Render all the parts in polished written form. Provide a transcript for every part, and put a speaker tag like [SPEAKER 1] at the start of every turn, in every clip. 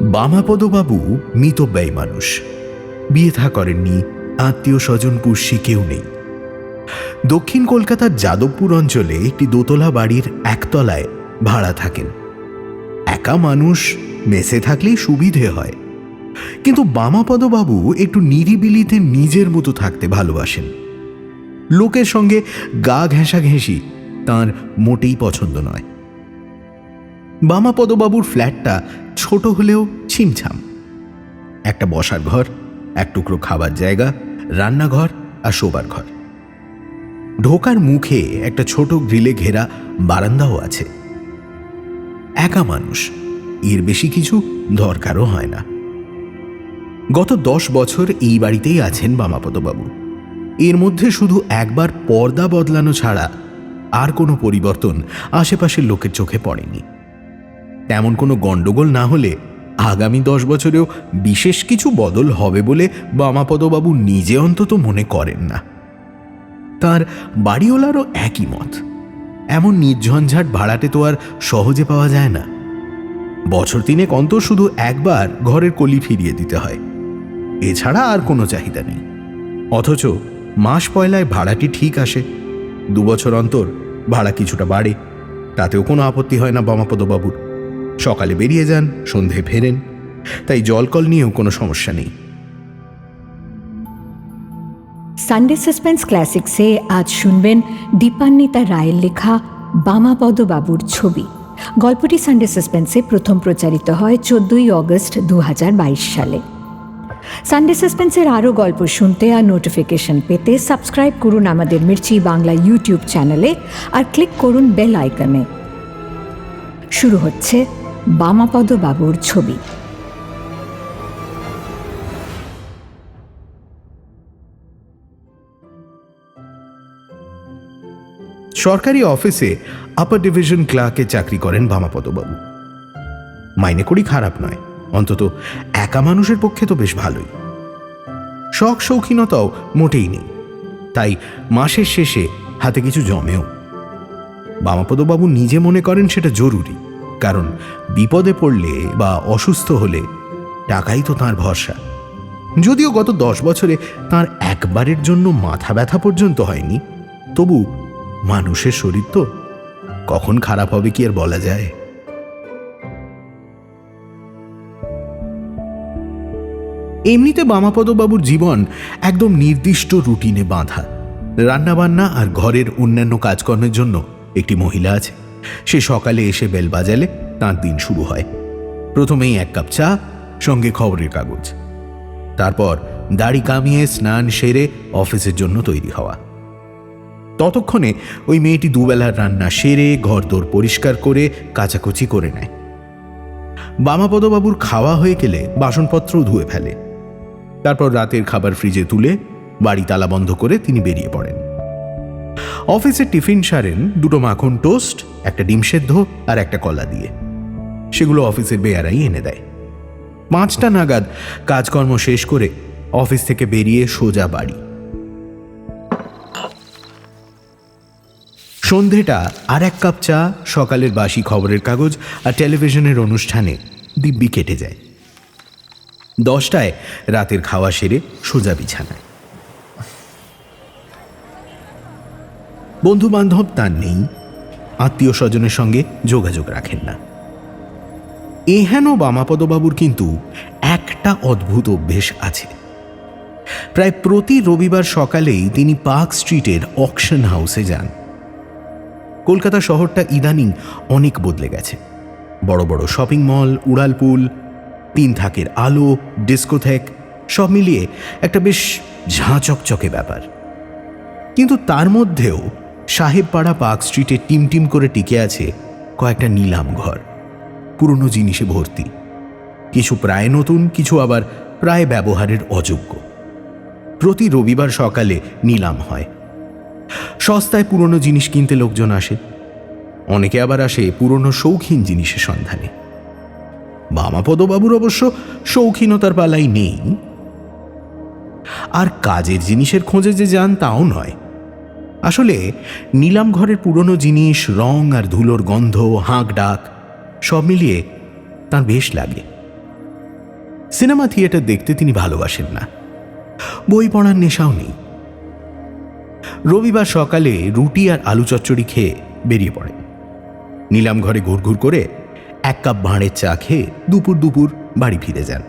[SPEAKER 1] বামাপদবাবু মিতব্যয়ী মানুষ, বিয়ে থা করেননি, আত্মীয় স্বজন পুষ্যি কেউ নেই। দক্ষিণ কলকাতার যাদবপুর অঞ্চলে একটি দোতলা বাড়ির একতলায় ভাড়া থাকেন। একা মানুষ, মেসে থাকলেই সুবিধে হয়। কিন্তু বামাপদবাবু একটু নিরিবিলিতে নিজের মতো থাকতে ভালোবাসেন। লোকের সঙ্গে গা ঘেঁষাঘেঁষি তাঁর মোটেই পছন্দ নয়। বামাপদবাবুর ফ্ল্যাটটা ছোট হলেও ছিমছাম। একটা বসার ঘর, এক টুকরো খাবার জায়গা, রান্নাঘর আর শোবার ঘর। ঢোকার মুখে একটা ছোট গ্রিলে ঘেরা বারান্দাও আছে। একা মানুষ, এর বেশি কিছু দরকারও হয় না। গত 10 বছর এই বাড়িতেই আছেন বামাপদবাবু। এর মধ্যে শুধু একবার পর্দা বদলানো ছাড়া আর কোনো পরিবর্তন আশেপাশের লোকের চোখে পড়েনি। তেমন কোনো গণ্ডগোল না হলে আগামী 10 বছরেও বিশেষ কিছু বদল হবে বলে বামাপদবাবু নিজে অন্তত মনে করেন না। তার বাড়িওয়ালারও একই মত। এমন নির্ঝঞ্ঝাট ভাড়াটে তো আর সহজে পাওয়া যায় না। বছর 3 অন্তর শুধু একবার ঘরের কলি ফিরিয়ে দিতে হয়, এছাড়া আর কোনো চাহিদা নেই। অথচ মাস পয়লায় ভাড়াটি ঠিক আসে। 2 বছর অন্তর ভাড়া কিছুটা বাড়ে, তাতেও কোনো আপত্তি হয় না বামাপদবাবুর। সকালে বেরিয়ে যান, সন্ধে ফেরেন, তাই জলকল নিয়েও কোনো সমস্যা নেই।
[SPEAKER 2] সানডে সাসপেন্স ক্লাসিক্সে আজ শুনবেন দীপান্বিতা রায়ের লেখা বামাপদবাবুর ছবি। গল্পটি সানডে সাসপেন্সে প্রথম প্রচারিত হয় 14ই অগস্ট 2022 সালে। সানডে সাসপেন্সের আরও গল্প শুনতে আর নোটিফিকেশন পেতে সাবস্ক্রাইব করুন আমাদের মির্চি বাংলা ইউটিউব চ্যানেলে আর ক্লিক করুন বেল আইকনে। শুরু হচ্ছে বামাপদবাবুর ছবি।
[SPEAKER 1] সরকারি অফিসে আপার ডিভিশন ক্লার্কে চাকরি করেন বামাপদবাবু। মাইনে করি খারাপ নয়, অন্তত একা মানুষের পক্ষে তো বেশ ভালোই। শখ শৌখিনতাও মোটেই নেই, তাই মাসের শেষে হাতে কিছু জমেও। বামাপদবাবু নিজে মনে করেন সেটা জরুরি, কারণ বিপদে পড়লে বা অসুস্থ হলে টাকাই তো তাঁর ভরসা। যদিও গত 10 বছরে তাঁর একবারের জন্য মাথা ব্যথা পর্যন্ত হয়নি, তবু মানুষের শরীর তো, কখন খারাপ হবে কি আর বলা যায়। এমনিতে বামাপদবাবুর জীবন একদম নির্দিষ্ট রুটিনে বাঁধা। রান্নাবান্না আর ঘরের অন্যান্য কাজকর্মের জন্য একটি মহিলা আছে। সে সকালে এসে বেল বাজালে তাঁর দিন শুরু হয়। প্রথমেই 1 কাপ চা, সঙ্গে খবরের কাগজ। তারপর দাড়ি কামিয়ে স্নান সেরে অফিসের জন্য তৈরি হওয়া। ততক্ষণে ওই মেয়েটি দুবেলার রান্না সেরে ঘরদোর পরিষ্কার করে কাচাকুচি করে নেয়। বামাপদবাবুর খাওয়া হয়ে গেলে বাসনপত্রও ধুয়ে ফেলে। তারপর রাতের খাবার ফ্রিজে তুলে বাড়ি তালা বন্ধ করে তিনি বেরিয়ে পড়েন। অফিসে টিফিন সারেন 2টো মাখন টোস্ট, একটা ডিম সেদ্ধ আর একটা কলা দিয়ে। সেগুলো অফিসের বেয়ারাই এনে দেয়। 5টা নাগাদ কাজকর্ম শেষ করে অফিস থেকে বেরিয়ে সোজা বাড়ি। সন্ধেটা আর 1 কাপ চা, সকালের বাসি খবরের কাগজ আর টেলিভিশনের অনুষ্ঠানে দিব্যি কেটে যায়। 10টায় রাতের খাওয়া সেরে সোজা বিছানায়। বন্ধু বান্ধব তার নেই, আত্মীয় স্বজনের সঙ্গে যোগাযোগ রাখেন না। এহেন বামাপদবাবুর কিন্তু একটা অদ্ভুত অভ্যেস আছে। প্রায় প্রতি রবিবার সকালেই তিনি পার্ক স্ট্রিটের অকশন হাউসে যান। কলকাতা শহরটা ইদানিং অনেক বদলে গেছে। বড় বড় শপিং মল, উড়ালপুল, 3 থাকের আলো, ডিস্কোথেক, সব মিলিয়ে একটা বেশ ঝাঁচকচকে ব্যাপার। কিন্তু তার মধ্যেও সাহেবপাড়া পার্ক স্ট্রিটে টিমটিম করে টিকে আছে কয়েকটা নিলাম ঘর, পুরনো জিনিসে ভর্তি। কিছু প্রায় নতুন, কিছু আবার প্রায় ব্যবহারের অযোগ্য। প্রতি রবিবার সকালে নিলাম হয়। সস্তায় পুরনো জিনিস কিনতে লোকজন আসে। অনেকে আবার আসে পুরনো শৌখিন জিনিসের সন্ধানে। বামাপদবাবুর অবশ্য শৌখিনতার পালাই নেই। আর কাজের জিনিসের খোঁজে যে যান তাও নয়। আসলে নিলাম ঘরের পুরনো জিনিস, রং আর ধুলোর গন্ধ, হাঁক ডাক সব মিলিয়ে তার বেশ লাগে। সিনেমা থিয়েটার দেখতে তিনি ভালোবাসেন না, বই পড়ার নেশাও নেই। রবিবার সকালে রুটি আর আলু চচ্চড়ি খেয়ে বেরিয়ে পড়েন। নিলাম ঘরে ঘুরঘুর করে 1 কাপ ভাঁড়ের চা খেয়ে দুপুর বাড়ি ফিরে যান।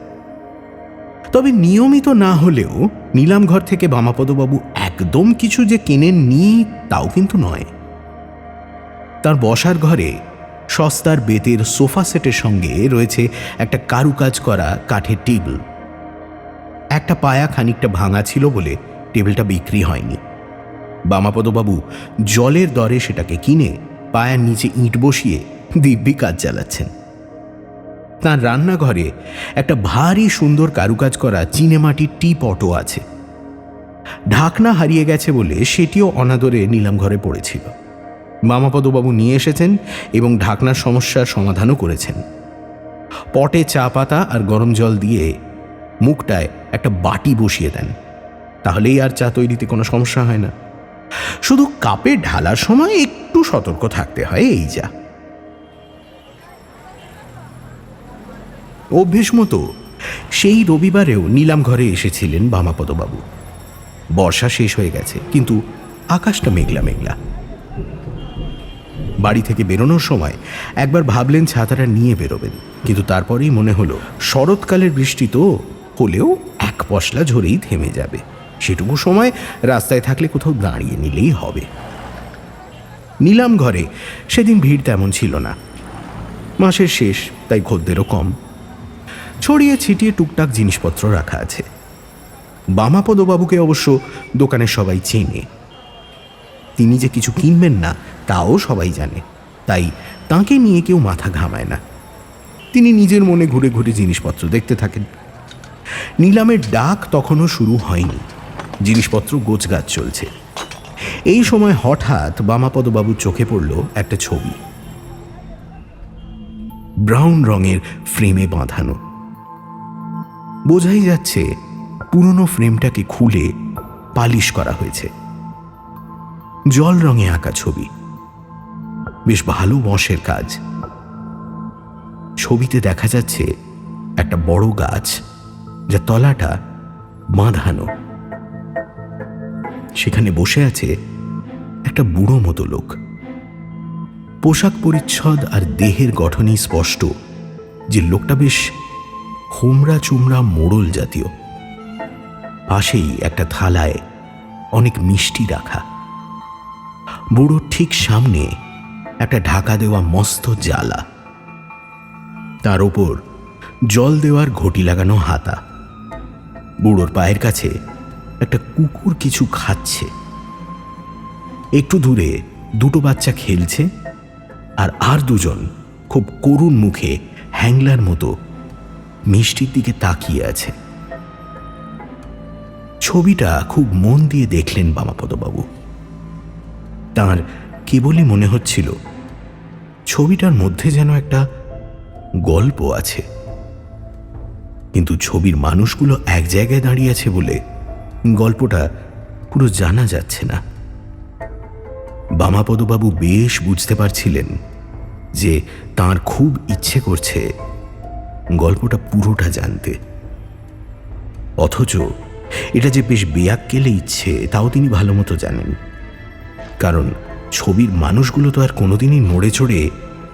[SPEAKER 1] তবে নিয়মিত না হলেও নিলাম ঘর থেকে বামাপদবাবু একদম কিছু যে কেনেননি তাও কিন্তু নয়। তার বসার ঘরে সস্তার বেতের সোফা সেটের সঙ্গে রয়েছে একটা কারুকাজ করা কাঠের টেবিল। একটা পায়া খানিকটা ভাঙা ছিল বলে টেবিলটা বিক্রি হয়নি। বামাপদবাবু জলের দরে সেটাকে কিনে পায়ার নিচে ইঁট বসিয়ে দিব্যি কাজ চালাচ্ছেন। তাঁর রান্নাঘরে একটা ভারী সুন্দর কারুকাজ করা চীনেমাটির টি পটও আছে। ঢাকনা হারিয়ে গেছে বলে সেটিও অনাদরে নিলাম ঘরে পড়েছিল। বামাপদবাবু নিয়ে এসেছেন এবং ঢাকনার সমস্যার সমাধানও করেছেন। পটে চা পাতা আর গরম জল দিয়ে মুখটায় একটা বাটি বসিয়ে দেন, তাহলেই আর চা তৈরিতে কোনো সমস্যা হয় না। শুধু কাপে ঢালার সময় একটু সতর্ক থাকতে হয়, এই যা। অভ্যেস মতো সেই রবিবারেও নিলাম ঘরে এসেছিলেন বামাপদবাবু। বর্ষা শেষ হয়ে গেছে, কিন্তু আকাশটা মেঘলা মেঘলা। বাড়ি থেকে বেরোনোর সময় একবার ভাবলেন ছাতাটা নিয়ে বেরোবেন, কিন্তু তারপরেই মনে হলো শরৎকালের বৃষ্টি তো হলেও এক পশলা ঝরেই থেমে যাবে, সেটুকু সময় রাস্তায় থাকলে কোথাও দাঁড়িয়ে নিলেই হবে। নিলাম ঘরে সেদিন ভিড় তেমন ছিল না, মাসের শেষ, তাই খদ্দেরও কম। ছড়িয়ে ছিটিয়ে টুকটাক জিনিসপত্র রাখা আছে। বামাপদবাবুকে অবশ্য দোকানের সবাই চেনে। তিনি যে কিছু কিনবেন না তাও সবাই জানে, তাই তাঁকে নিয়ে কেউ মাথা ঘামায় না। তিনি নিজের মনে ঘুরে ঘুরে জিনিসপত্র দেখতে থাকেন। নিলামের ডাক তখনও শুরু হয়নি, জিনিসপত্র গোছগাছ চলছে। এই সময় হঠাৎ বামাপদবাবুর চোখে পড়ল একটা ছবি, ব্রাউন রঙের ফ্রেমে বাঁধানো। বোঝাই যাচ্ছে পুরনো ফ্রেমটাকে খুলে পালিশ করা হয়েছে। জল রঙে আঁকা ছবি, বেশ ভালো বশের কাজ। ছবিতে দেখা যাচ্ছে একটা বড় গাছ, যা তলাটা বাঁধানো। সেখানে বসে আছে একটা বুড়ো মতো লোক। পোশাক পরিচ্ছদ আর দেহের গঠনেই স্পষ্ট যে লোকটা বেশ হোমরা চুমরা মোড়ল জাতীয়। পাশেই একটা থালায় অনেক মিষ্টি রাখা। বুড়োর ঠিক সামনে একটা ঢাকা দেওয়া মস্ত জ্বালা, তার ওপর জল দেওয়ার ঘটি লাগানো হাতা। বুড়োর পায়ের কাছে একটা কুকুর কিছু খাচ্ছে। একটু দূরে দুটো বাচ্চা খেলছে, আর দুজন খুব করুণ মুখে হ্যাংলার মতো মিষ্টির দিকে তাকিয়ে আছে। ছবিটা খুব মন দিয়ে দেখলেন বামাপদবাবু। তাঁর কেবলই মনে হচ্ছিল ছবিটার মধ্যে যেন একটা গল্প আছে, কিন্তু ছবির মানুষগুলো এক জায়গায় দাঁড়িয়ে আছে বলে গল্পটা পুরো জানা যাচ্ছে না। বামাপদবাবু বেশ বুঝতে পারছিলেন যে তাঁর খুব ইচ্ছে করছে গল্পটা পুরোটা জানতে, অথচ এটা যে বেশ বেয়াক্কেলে ইচ্ছে তাও তিনি ভালো মতো জানেন, কারণ ছবির মানুষগুলো তো আর কোনোদিনই নড়ে চড়ে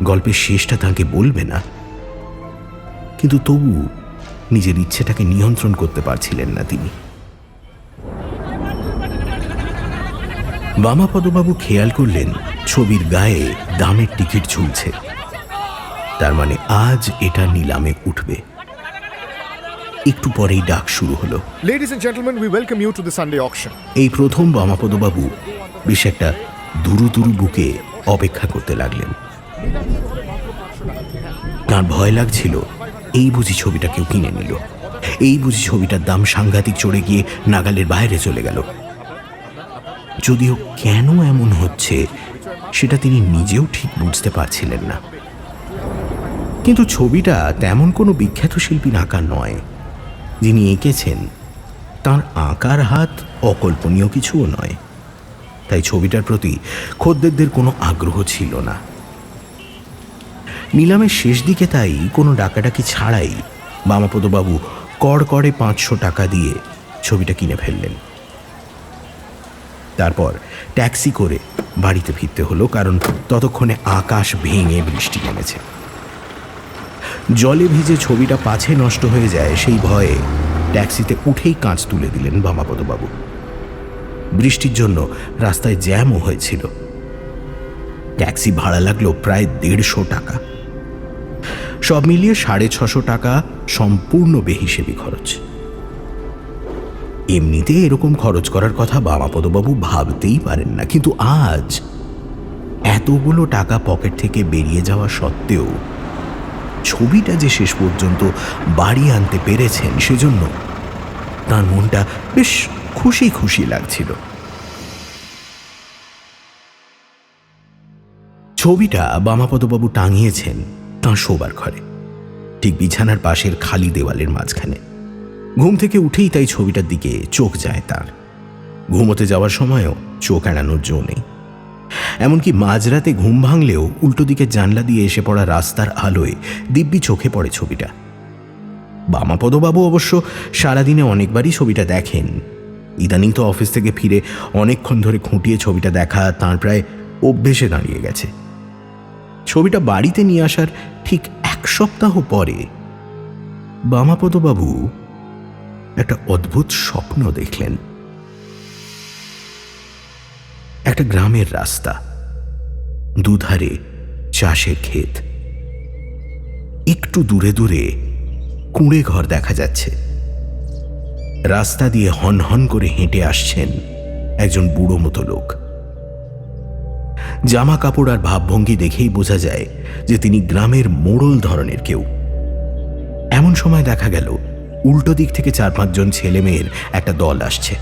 [SPEAKER 1] গল্পের শেষটা তাঁকে বলবে না। কিন্তু তবু নিজের ইচ্ছেটাকে নিয়ন্ত্রণ করতে পারছিলেন না তিনি। বামাপদবাবু খেয়াল করলেন ছবির গায়ে দামের টিকিট ঝুলছে, তার মানে আজ এটা নিলামে উঠবে। একটু পরেই ডাক শুরু হলো।
[SPEAKER 3] Ladies and gentlemen, we welcome you to the Sunday auction.
[SPEAKER 1] এই প্রথম বামাপদবাবু বেশ একটা দুরু বুকে অপেক্ষা করতে লাগলেন। তার ভয় লাগছিল এই বুঝি ছবিটা কেউ কিনে নিল, এই বুঝি ছবিটার দাম সাংঘাতিক চড়ে গিয়ে নাগালের বাইরে চলে গেল। যদিও কেন এমন হচ্ছে সেটা তিনি নিজেও ঠিক বুঝতে পারছিলেন না। কিন্তু ছবিটা তেমন কোনো বিখ্যাত শিল্পীর আঁকা নয়। যিনি এঁকেছেন তাঁর আঁকার হাত অকল্পনীয় কিছুও নয়, তাই ছবিটার প্রতি খদ্দেরদের কোনো আগ্রহ ছিল না। নিলামের শেষ দিকে তাই কোনো ডাকাডাকি ছাড়াই বামাপদবাবু কড়কড়ে 500 টাকা দিয়ে ছবিটা কিনে ফেললেন। তারপর ট্যাক্সি করে বাড়িতে ফিরতে হলো, কারণ ততক্ষণে আকাশ ভেঙে বৃষ্টি নেমেছে। জলে ভিজে ছবিটা পাছে নষ্ট হয়ে যায় সেই ভয়ে ট্যাক্সিতে উঠেই কাঁচ তুলে দিলেন বামাপদবাবু। বৃষ্টির জন্য রাস্তায় জ্যামও হয়েছিল। ট্যাক্সি ভাড়া লাগলো প্রায় 150 টাকা। সব মিলিয়ে 650 টাকা সম্পূর্ণ বেহিসেবি খরচ। এমনিতে এরকম খরচ করার কথা বামাপদবাবু ভাবতেই পারেন না, কিন্তু আজ এতগুলো টাকা পকেট থেকে বেরিয়ে যাওয়া সত্ত্বেও ছবিটা যে শেষ পর্যন্ত বাড়ি আনতে পেরেছেন সেজন্য তার মনটা বেশ খুশি খুশি লাগছিল। ছবিটা বামাপদবাবু টাঙিয়েছেন তাঁর শোবার ঘরে, ঠিক বিছানার পাশের খালি দেওয়ালের মাঝখানে। ঘুম থেকে উঠেই তাই ছবিটার দিকে চোখ যায় তার। ঘুমোতে যাওয়ার সময়ও চোখ এড়ানোর জো নেই। এমনকি মাঝরাতে ঘুম ভাঙলেও উল্টো দিকে জানলা দিয়ে এসে পড়া রাস্তার আলোয় দিব্যি চোখে পড়ে ছবিটা। বামাপদবাবু অবশ্য সারাদিনে অনেকবারই ছবিটা দেখেন। ইদানিং তো অফিস থেকে ফিরে অনেকক্ষণ ধরে খুঁটিয়ে ছবিটা দেখা তাঁর প্রায় অভ্যেসে দাঁড়িয়ে গেছে। ছবিটা বাড়িতে নিয়ে আসার ঠিক 1 সপ্তাহ পরে বামাপদবাবু একটা অদ্ভুত স্বপ্ন দেখলেন। একটা গ্রামের রাস্তা, দুধারে চাষের ক্ষেত, একটু দূরে দূরে কুঁড়ে ঘর দেখা যাচ্ছে। রাস্তা দিয়ে হনহন করে হেঁটে আসছেন একজন বুড়ো মতো লোক। জামা কাপড় আর ভাবভঙ্গি দেখেই বোঝা যায় যে তিনি গ্রামের মোড়ল ধরনের কেউ। এমন সময় দেখা গেল উল্টো দিক থেকে 4-5 জন ছেলে মেয়ের একটা দল আসছে।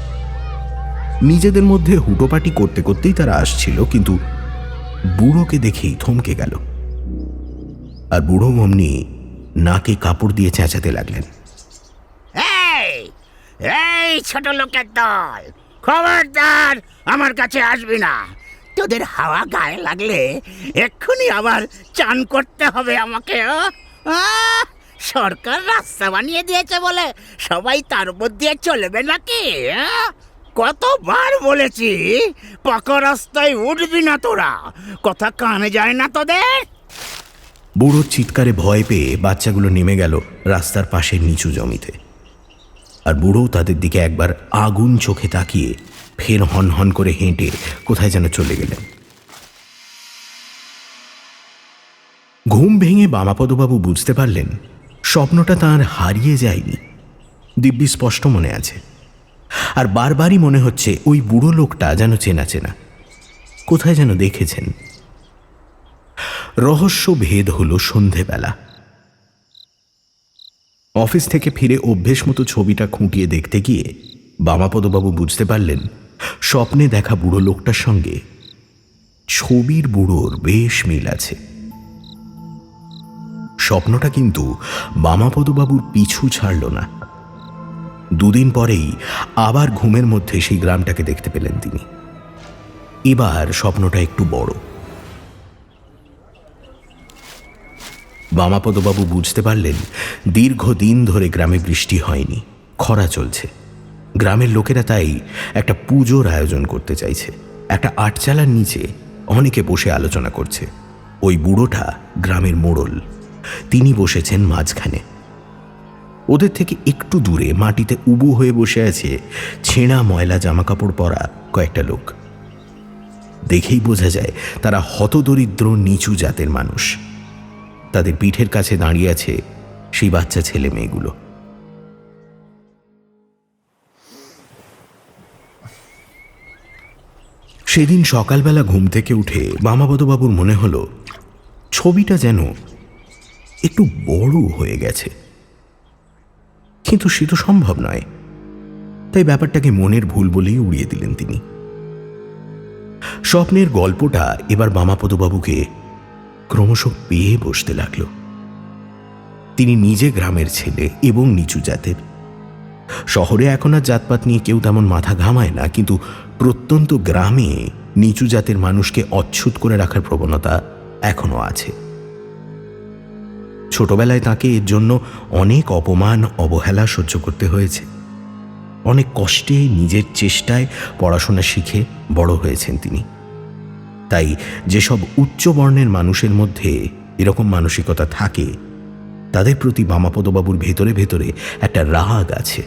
[SPEAKER 1] নিজেদের মধ্যে হুটোপাটি করতে করতেই তারা আসছিল, কিন্তু বুড়োকে দেখেই থমকে গেল। আর বুড়ো অমনি নাকে কাপড় দিয়ে চেঁচাতে লাগলেন,
[SPEAKER 4] এই ছোট লোকের দল, খবরদার আমার কাছে আসবি না। তোদের হাওয়া গায়ে লাগলে এক্ষুনি আবার চান করতে হবে আমাকে। সরকার রাস্তা বানিয়ে দিয়েছে বলে সবাই তার উপর দিয়ে চলবে নাকি? কতবার বলেছি পাকা রাস্তায় উঠবি না তোরা, কথা কানে যায় না তোদের?
[SPEAKER 1] বুড়োর চিৎকারে ভয় পেয়ে বাচ্চাগুলো নেমে গেল রাস্তার পাশের নিচু জমিতে। আর বুড়ো তাদের দিকে একবার আগুন চোখে তাকিয়ে ফের হনহন করে হেঁটে কোথায় যেন চলে গেলেন। ঘুম ভেঙে বামাপদবাবু বুঝতে পারলেন স্বপ্নটা তাঁর হারিয়ে যায়নি, দিব্যি স্পষ্ট মনে আছে। আর বারবারই মনে হচ্ছে ওই বুড়ো লোকটা যেন চেনা চেনা, কোথায় যেন দেখেছেন। রহস্য ভেদ হল সন্ধেবেলা। অফিস থেকে ফিরে অভ্যেস মতো ছবিটা খুঁটিয়ে দেখতে গিয়ে বামাপদবাবু বুঝতে পারলেন স্বপ্নে দেখা বুড়ো লোকটার সঙ্গে ছবির বুড়োর বেশ মিল আছে। স্বপ্নটা কিন্তু বামাপদবাবুর পিছু ছাড়ল না। 2 দিন পরেই আবার ঘুমের মধ্যে সেই গ্রামটাকে দেখতে পেলেন তিনি। এবার স্বপ্নটা একটু বড়। বামাপদবাবু বুঝতে পারলেন দীর্ঘদিন ধরে গ্রামে বৃষ্টি হয়নি, খরা চলছে। গ্রামের লোকেরা তাই একটা পুজোর আয়োজন করতে চাইছে। একটা আটচালার নিচে অনেকে বসে আলোচনা করছে। ওই বুড়োটা গ্রামের মোড়ল, তিনি বসেছেন মাঝখানে। ওদের থেকে একটু দূরে মাটিতে উবু হয়ে বসে আছে ছেঁড়া ময়লা জামাকাপড় পরা কয়েকটা লোক। দেখেই বোঝা যায় তারা হতদরিদ্র নিচু জাতের মানুষ। তাদের পিঠের কাছে দাঁড়িয়ে আছে সেই বাচ্চা ছেলে মেয়েগুলো। সেদিন সকালবেলা ঘুম থেকে উঠে বামাপদবাবুর মনে হলো ছবিটা যেন একটু বড় হয়ে গেছে, কিন্তু সে তো সম্ভব নয়। তাই ব্যাপারটাকে মনের ভুল বলেই উড়িয়ে দিলেন তিনি। স্বপ্নের গল্পটা এবার বামাপদবাবুকে ক্রমশ পেয়ে বসতে লাগল। তিনি নিজে গ্রামের ছেলে এবং নিচু জাতের। শহরে এখন আর জাতপাত নিয়ে কেউ তেমন মাথা ঘামায় না, কিন্তু প্রত্যন্ত গ্রামে নিচু জাতের মানুষকে অচ্ছুত করে রাখার প্রবণতা এখনো আছে। ছোটবেলায় তাকে এর জন্য অনেক অপমান অবহেলা সহ্য করতে হয়েছে। অনেক কষ্টে নিজের চেষ্টায় পড়াশোনা শিখে বড় হয়েছেন তিনি। তাই যেসব উচ্চ বর্ণের মানুষের মধ্যে এরকম মানসিকতা থাকে, তাদের প্রতি বামাপদবাবুর ভেতরে ভেতরে একটা রাগ আছে।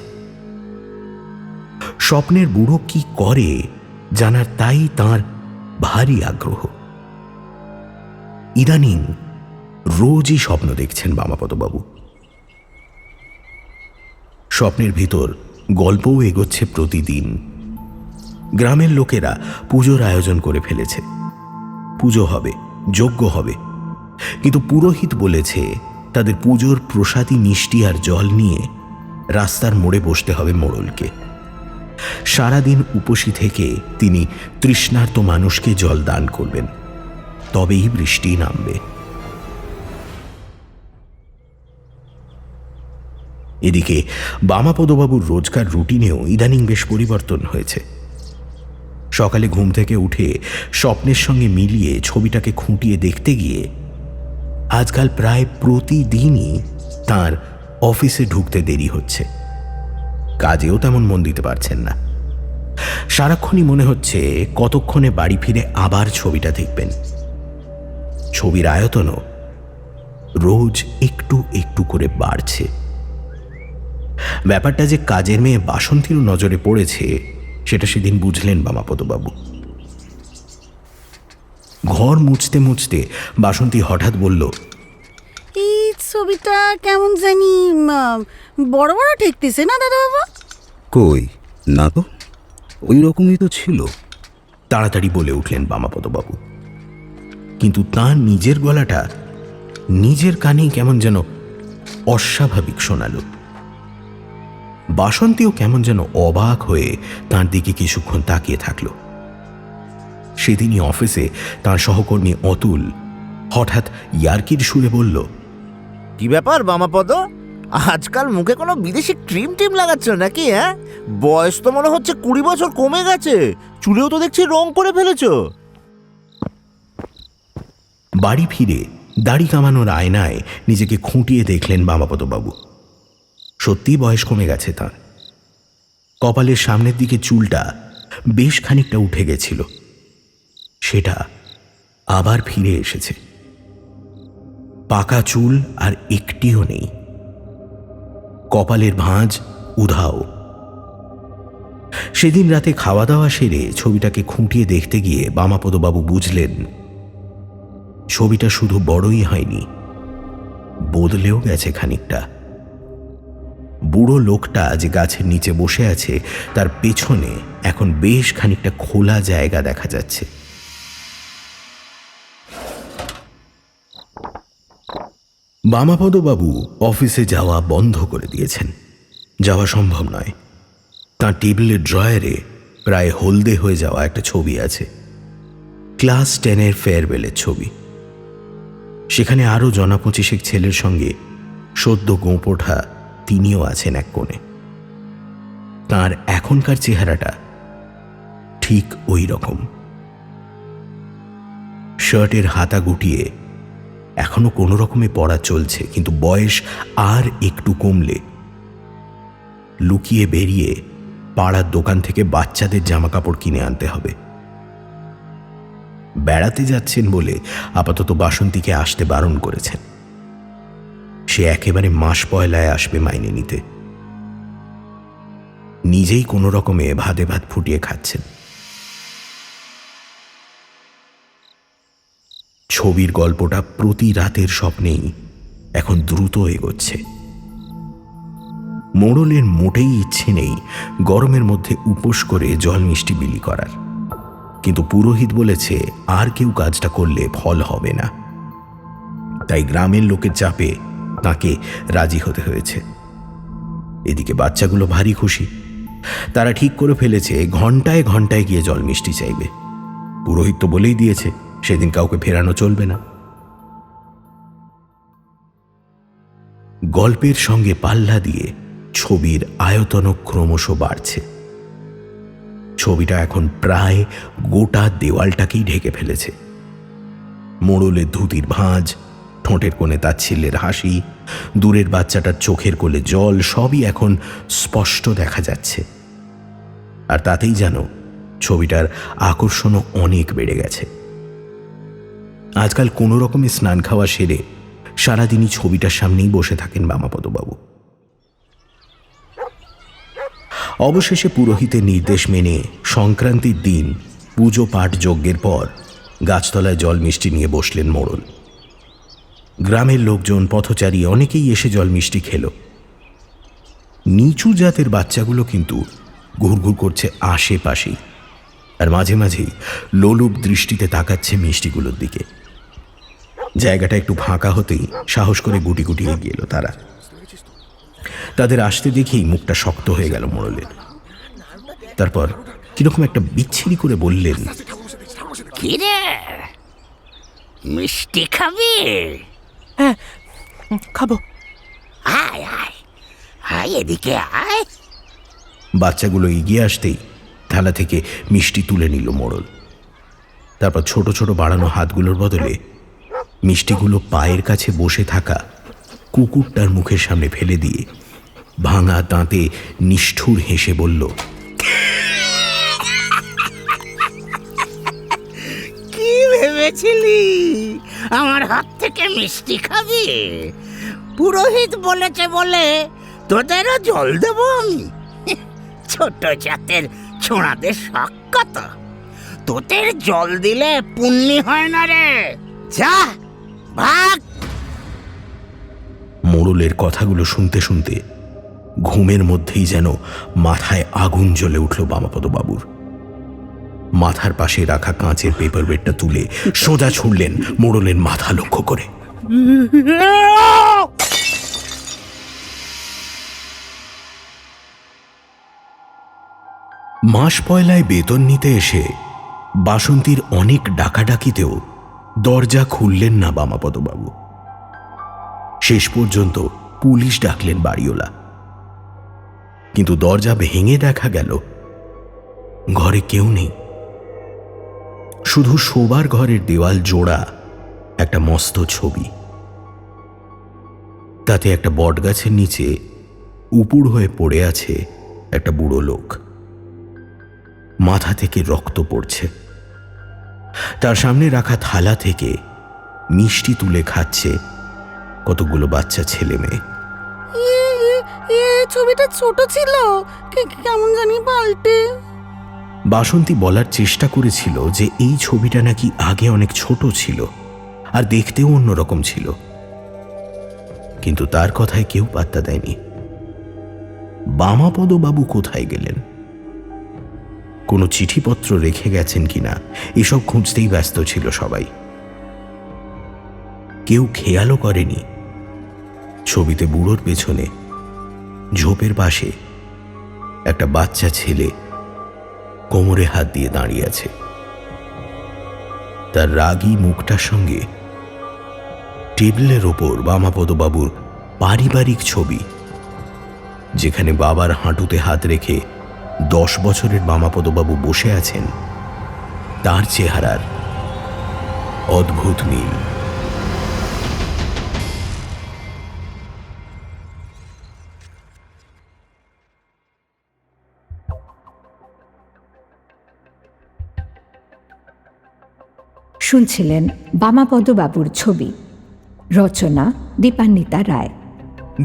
[SPEAKER 1] স্বপ্নের বুড়ো কি করে জানার তাই তার ভারী আগ্রহ। ইদানিং রোজই স্বপ্ন দেখছেন বামাপদবাবু। স্বপ্নের ভিতর গল্পও এগোচ্ছে প্রতিদিন। গ্রামের লোকেরা পুজোর আয়োজন করে ফেলেছে, পুজো হবে, যজ্ঞ হবে, কিন্তু পুরোহিত বলেছে তাদের পুজোর প্রসাদী মিষ্টি আর জল নিয়ে রাস্তার মোড়ে বসতে হবে মোড়লকে। সারাদিন উপসী থেকে তিনি তৃষ্ণার্ত মানুষকে জল দান করবেন, তবেই বৃষ্টি নামবে। এদিকে বামাপদবাবুর রোজকার রুটিনেও ইদানিং বেশ পরিবর্তন হয়েছে। সকালে ঘুম থেকে উঠে স্বপ্নের সঙ্গে মিলিয়ে ছবিটাকে খুঁটিয়ে দেখতে গিয়ে আজকাল প্রায় প্রতিদিনই তার অফিসে ঢুকতে দেরি হচ্ছে। কাজেও তেমন মন দিতে পারছেন না। সারাক্ষণই মনে হচ্ছে কতক্ষণে বাড়ি ফিরে আবার ছবিটা দেখবেন। ছবির আয়তনও রোজ একটু একটু করে বাড়ছে। ব্যাপারটা যে কাজের মেয়ে বাসন্তীরও নজরে পড়েছে সেটা সেদিন বুঝলেন বামাপদবাবু। ঘর মুছতে মুছতে বাসন্তী হঠাৎ বলল,
[SPEAKER 5] এই ছবিটা কেমন জানি বড় বড় ঠেকতেছে না দাদা বাবা?
[SPEAKER 6] কই না তো, ওই রকমই তো ছিল।
[SPEAKER 1] তাড়াতাড়ি বলে উঠলেন বামাপদবাবু। কিন্তু তার নিজের গলাটা নিজের কানেই কেমন যেন অস্বাভাবিক শোনাল। বাসন্তীও কেমন যেন অবাক হয়ে তার দিকে কিছুক্ষণ তাকিয়ে থাকল। সেদিনই অফিসে তার সহকর্মী অতুল হঠাৎ ইয়ার্কির সুরে বলল,
[SPEAKER 7] কি ব্যাপার বামাপদ, আজকাল মুখে কোনো বিদেশি ক্রিম টিম লাগাচ্ছ নাকি? হ্যাঁ, বয়স তো মনে হচ্ছে 20 বছর কমে গেছে, চুলেও তো দেখছি রং করে ফেলেছ।
[SPEAKER 1] বাড়ি ফিরে দাড়ি কামানোর আয়নায় নিজেকে খুঁটিয়ে দেখলেন বামাপদবাবু। সত্যি বয়স কমে গেছে তাঁর। কপালের সামনের দিকে চুলটা বেশ খানিকটা উঠে গেছিল, সেটা আবার ফিরে এসেছে। পাকা চুল আর একটিও নেই, কপালের ভাঁজ উধাও। সেদিন রাতে খাওয়া দাওয়া সেরে ছবিটাকে খুঁটিয়ে দেখতে গিয়ে বামাপদবাবু বুঝলেন ছবিটা শুধু বড়ই হয়নি, বদলেও গেছে খানিকটা। বুড়ো লোকটা যে গাছের নিচে বসে আছে তার পেছনে এখন বেশ খানিকটা খোলা জায়গা দেখা যাচ্ছে। বামাপদবাবু অফিসে যাওয়া বন্ধ করে দিয়েছেন, যাওয়া সম্ভব নয়। তাঁর টেবিলের ড্রয়ারে প্রায় হলদে হয়ে যাওয়া একটা ছবি আছে, ক্লাস 10-এর ফেয়ারওয়েলের ছবি। সেখানে আরও জনা 25 ছেলের সঙ্গে সদ্য গোঁপোঠা তিনিও আছেন এক কোণে। তাঁর এখনকার চেহারাটা ঠিক ওই রকম। শার্টের হাতা গুটিয়ে এখনো কোনো রকমে পড়া চলছে, কিন্তু বয়স আর একটু কমলে লুকিয়ে বেরিয়ে পাড়ার দোকান থেকে বাচ্চাদের জামা কাপড় কিনে আনতে হবে। বেড়াতে যাচ্ছেন বলে আপাতত বাসন্তীকে আসতে বারণ করেছেন। সে একেবারে মাস পয়লায় আসবে মাইনে নিতে। নিজেই কোনো রকমে ভাতে ভাত ফুটিয়ে খাচ্ছেন। ছবির গল্পটা প্রতি রাতের স্বপ্নেই এখন দ্রুত এগোচ্ছে। মোড়লের মোটেই ইচ্ছে নেই গরমের মধ্যে উপোস করে জল মিষ্টি বিলি করার, কিন্তু পুরোহিত বলেছে আর কেউ কাজটা করলে ফল হবে না। তাই গ্রামের লোকের চাপে তাকে রাজি হতে হয়েছে। এদিকে বাচ্চাগুলো ভারী খুশি। তারা ঠিক করে ফেলেছে ঘন্টায় ঘন্টায় গিয়ে জল মিষ্টি চাইবে। পুরোহিত তো বলেই দিয়েছে সেদিন কাউকে ফেরানো চলবে না। গল্পের সঙ্গে পাল্লা দিয়ে ছবির আয়তনও ক্রমশ বাড়ছে। ছবিটা এখন প্রায় গোটা দেওয়ালটাকেই ঢেকে ফেলেছে। মোড়লের ধুতির ভাঁজ, ঠোঁটের কোণে তাচ্ছিল্যের হাসি, দূরের বাচ্চাটার চোখের কোলে জল, সবই এখন স্পষ্ট দেখা যাচ্ছে। আর তাতেই যেন ছবিটার আকর্ষণও অনেক বেড়ে গেছে। আজকাল কোনো রকমে স্নান খাওয়া সেরে সারাদিনই ছবিটার সামনেই বসে থাকেন বামাপদবাবু। অবশেষে পুরোহিতের নির্দেশ মেনে সংক্রান্তির দিন পুজো পাঠ যজ্ঞের পর গাছতলায় জল মিষ্টি নিয়ে বসলেন মোড়ল। গ্রামের লোকজন, পথচারী অনেকেই এসে জল মিষ্টি খেল। নিচু জাতের বাচ্চাগুলো কিন্তু ঘুরঘুর করছে আশেপাশেই, আর মাঝে মাঝেই লোলুপ দৃষ্টিতে তাকাচ্ছে মিষ্টিগুলোর দিকে। জায়গাটা একটু ফাঁকা হতেই সাহস করে গুটি গুটি এগিয়ে এলো তারা। তাদের আসতে দেখেই মুখটা শক্ত হয়ে গেল মোড়লের। তারপর কিরকম একটা বিচ্ছিরি করে বললেন,
[SPEAKER 4] কিরে, মিষ্টি খাবি?
[SPEAKER 8] হ্যাঁ, খাবো।
[SPEAKER 4] আয় আয় আয়, এদিকে আয়।
[SPEAKER 1] বাচ্চাগুলো এগিয়ে আসতেই থালা থেকে মিষ্টি তুলে নিল মোড়ল। তারপর ছোট ছোট বাড়ানো হাতগুলোর বদলে মিষ্টিগুলো পায়ের কাছে বসে থাকা কুকুরটার মুখের সামনে ফেলে দিয়ে ভাঙা দাঁতে নিষ্ঠুর হেসে বলল,
[SPEAKER 4] কি ভেবেছিলি আমার হাত থেকে মিষ্টি খাবি? পুরোহিত বলেছে বলে তোদেরও জল দেবো আমি? ছোট জাতের ছোঁড়াদের শখ কত, তোদের জল দিলে পুণ্যি হয় না রে। যা ভাগ।
[SPEAKER 1] মোড়লের কথাগুলো শুনতে শুনতে ঘুমের মধ্যেই যেন মাথায় আগুন জ্বলে উঠল বামাপদবাবুর। মাথার পাশে রাখা কাঁচের পেপার বেডটা তুলে সোজা ছুড়লেন মোড়লের মাথা লক্ষ্য করে। মাস পয়লায় বেতন নিতে এসে বাসন্তীর অনেক ডাকাডাকিতেও দরজা খুললেন না বামাপদবাবু। শেষ পর্যন্ত পুলিশ ডাকলেন বাড়িওয়ালা, কিন্তু দরজা ভেঙে দেখা গেল ঘরে কেউ নেই। শুধু শোবার ঘরের দেওয়াল জোড়া একটা মস্ত ছবি। তাতে একটা বটগাছের নিচে উপুড় হয়ে পড়ে আছে একটা বুড়ো লোক। মাথা থেকে রক্ত পড়ছে। তার সামনে রাখা থালা থেকে মিষ্টি তুলে খাচ্ছে কতগুলো বাচ্চা ছেলে মেয়ে।
[SPEAKER 5] ছবিটা ছোট ছিল, কেমন জানি পাল্টে।
[SPEAKER 1] বাসন্তী বলার চেষ্টা করেছিল যে এই ছবিটা নাকি আগে অনেক ছোট ছিল আর দেখতেও অন্যরকম ছিল, কিন্তু তার কথায় কেউ পাত্তা দেয়নি। বামাপদবাবু কোথায় গেলেন, কোনো চিঠিপত্র রেখে গেছেন কিনা এসব খুঁজতেই ব্যস্ত ছিল সবাই। কেউ খেয়ালও করেনি ছবিতে বুড়োর পেছনে ঝোপের পাশে একটা বাচ্চা ছেলে কোমরে হাত দিয়ে দাঁড়িয়ে আছে। তার রাগী মুখটার সঙ্গে টেবিলের ওপর বামাপদবাবুর পারিবারিক ছবি, যেখানে বাবার হাঁটুতে হাত রেখে 10 বছরের বামাপদবাবু বসে আছেন, তার চেহারার অদ্ভুত মিল।
[SPEAKER 2] শুনছিলেন বামাপদবাবুর ছবি, রচনা দীপান্বিতা রায়।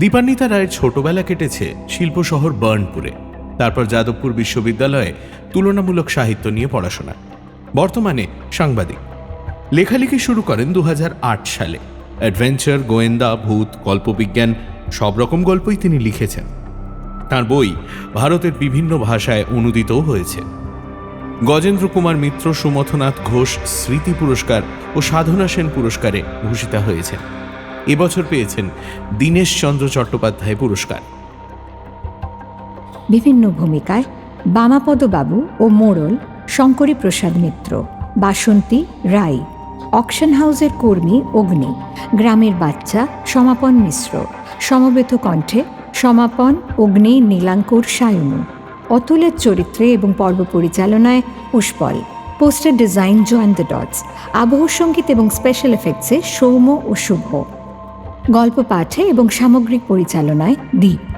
[SPEAKER 9] দীপান্বিতা রায়ের ছোটবেলা কেটেছে শিল্প শহর বার্নপুরে, তারপর যাদবপুর বিশ্ববিদ্যালয়ে তুলনামূলক সাহিত্য নিয়ে পড়াশোনা। বর্তমানে সাংবাদিক। লেখালেখি শুরু করেন 2008 সালে। অ্যাডভেঞ্চার, গোয়েন্দা, ভূত, কল্পবিজ্ঞান সব রকম গল্পই তিনি লিখেছেন। তার বই ভারতের বিভিন্ন ভাষায় অনুদিতও হয়েছে। গজেন্দ্র কুমার মিত্র, সুমথনাথ ঘোষ স্মৃতি পুরস্কার ও সাধনা সেন পুরস্কারে ভূষিতা হয়েছেন। এবছর পেয়েছেন দীনেশ চন্দ্র চট্টোপাধ্যায় পুরস্কার।
[SPEAKER 2] বিভিন্ন ভূমিকায় বামাপদবাবু ও মোড়ল শঙ্করী প্রসাদ মিত্র, বাসন্তী রাই, অকশন হাউসের কর্মী অগ্নি, গ্রামের বাচ্চা সমাপন মিশ্র, সমবেত কণ্ঠে সমাপন, অগ্নি, নীলাঙ্কুর, সায়নু, অতুলের চরিত্রে এবং পর্ব পরিচালনায় Pushpal, poster design join the dots, আবহ সঙ্গীত এবং স্পেশাল এফেক্টসে সৌম্য ও শুভ, গল্প পাঠে এবং সামগ্রিক পরিচালনায় দীপ।